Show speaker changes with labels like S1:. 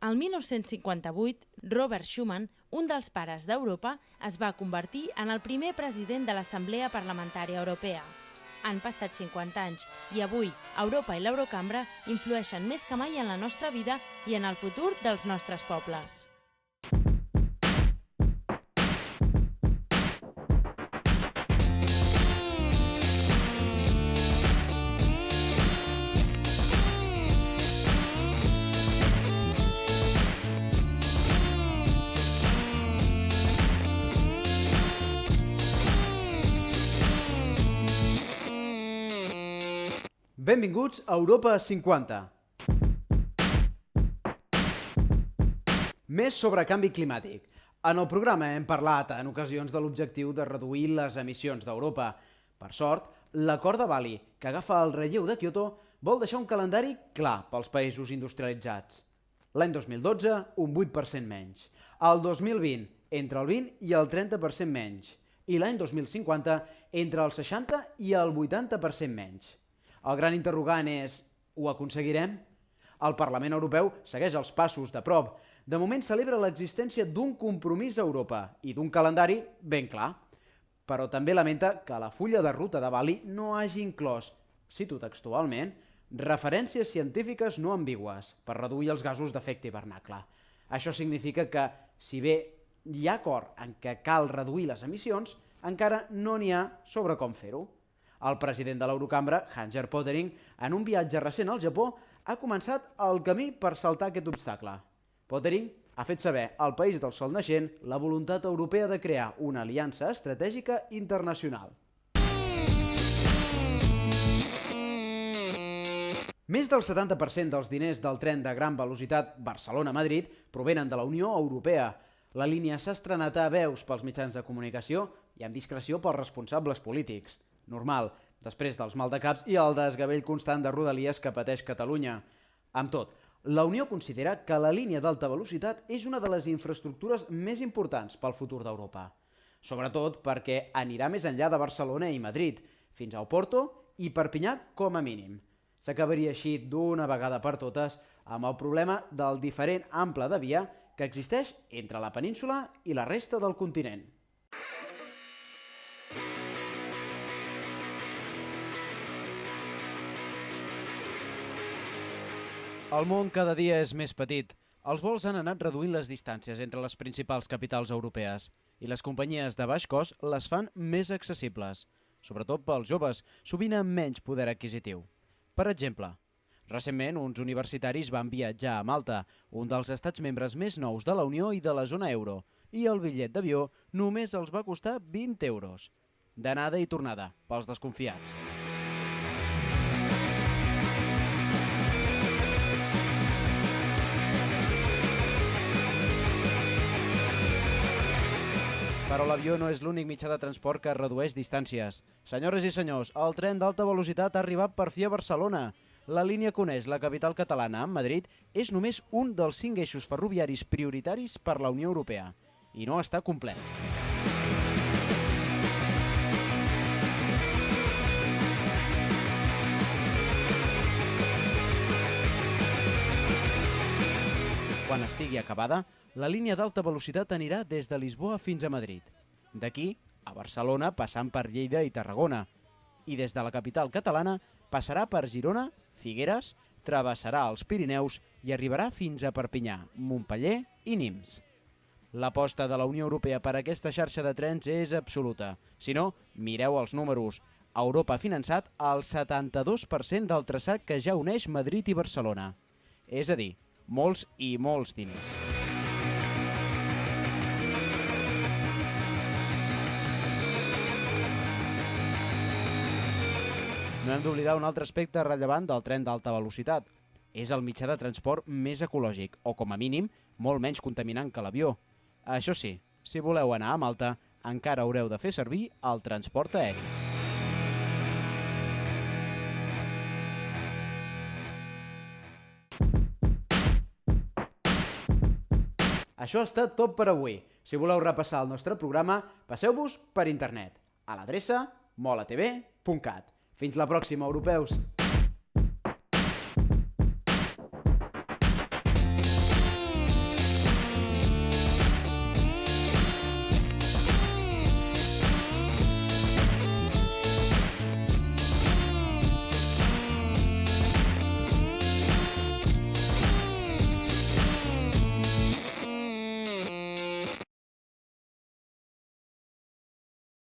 S1: El 1958, Robert Schuman, un dels pares d'Europa, es va convertir en el primer president de l'Assemblea Parlamentària Europea. Han passat 50 anys i avui Europa i l'Eurocambra influeixen més que mai en la nostra vida i en el futur dels nostres pobles.
S2: Benvinguts a Europa 50. Més sobre canvi climàtic. En el programa hem parlat en ocasions de l'objectiu de reduir les emissions d'Europa. Per sort, l'acord de Bali, que agafa el relleu de Kyoto, vol deixar un calendari clar pels països industrialitzats. L'any 2012, un 8% menys. El 2020, entre el 20 i el 30% menys. I l'any 2050, entre el 60 i el 80% menys. El gran interrogant és: ho aconseguirem? El Parlament Europeu segueix els passos de prop. De moment celebra l'existència d'un compromís a Europa i d'un calendari ben clar. Però també lamenta que la fulla de ruta de Bali no hagi inclòs, cito textualment, referències científiques no ambigües per reduir els gasos d'efecte hivernacle. Això significa que, si bé hi ha acord en què cal reduir les emissions, encara no n'hi ha sobre com fer-ho. El president de l'Eurocambra, Hans-Gert Pöttering, en un viatge recent al Japó, ha començat el camí per saltar aquest obstacle. Pöttering ha fet saber al país del sol naixent la voluntat europea de crear una aliança estratègica internacional. Més del 70% dels diners del tren de gran velocitat Barcelona-Madrid provenen de la Unió Europea. La línia s'ha estrenat a veus pels mitjans de comunicació i amb discreció pels responsables polítics. Normal, després dels maldecaps i el desgavell constant de rodalies que pateix Catalunya. Amb tot, la Unió considera que la línia d'alta velocitat és una de les infraestructures més importants pel futur d'Europa. Sobretot perquè anirà més enllà de Barcelona i Madrid, fins a Oporto i Perpinyà com a mínim. S'acabaria així d'una vegada per totes amb el problema del diferent ample de via que existeix entre la península i la resta del continent. El món cada dia és més petit. Els vols han anat reduint les distàncies entre les principals capitals europees i les companyies de baix cost les fan més accessibles, sobretot pels joves, sovint amb menys poder adquisitiu. Per exemple, recentment uns universitaris van viatjar a Malta, un dels estats membres més nous de la Unió i de la zona euro, i el bitllet d'avió només els va costar 20 euros. D'anada i tornada, pels desconfiats. Però l'avió no és l'únic mitjà de transport que redueix distàncies. Senyores i senyors, el tren d'alta velocitat ha arribat per fi a Barcelona. La línia que uneix la capital catalana amb Madrid és només un dels 5 eixos ferroviaris prioritaris per la Unió Europea. I no està complet. Quan estigui acabada, la línia d'alta velocitat anirà des de Lisboa fins a Madrid. D'aquí a Barcelona, passant per Lleida i Tarragona. I des de la capital catalana passarà per Girona, Figueres, travessarà els Pirineus i arribarà fins a Perpinyà, Montpeller i Nimes. L'aposta de la Unió Europea per a aquesta xarxa de trens és absoluta. Si no, mireu els números. Europa ha finançat el 72% del traçat que ja uneix Madrid i Barcelona. És a dir, molts i molts diners. No hem d'oblidar un altre aspecte rellevant del tren d'alta velocitat. És el mitjà de transport més ecològic, o com a mínim, molt menys contaminant que l'avió. Això sí, si voleu anar a Malta, encara haureu de fer servir el transport aeri. Això ha estat tot per avui. Si voleu repassar el nostre programa, passeu-vos per internet, a l'adreça molatv.cat. Fins la pròxima, europeus!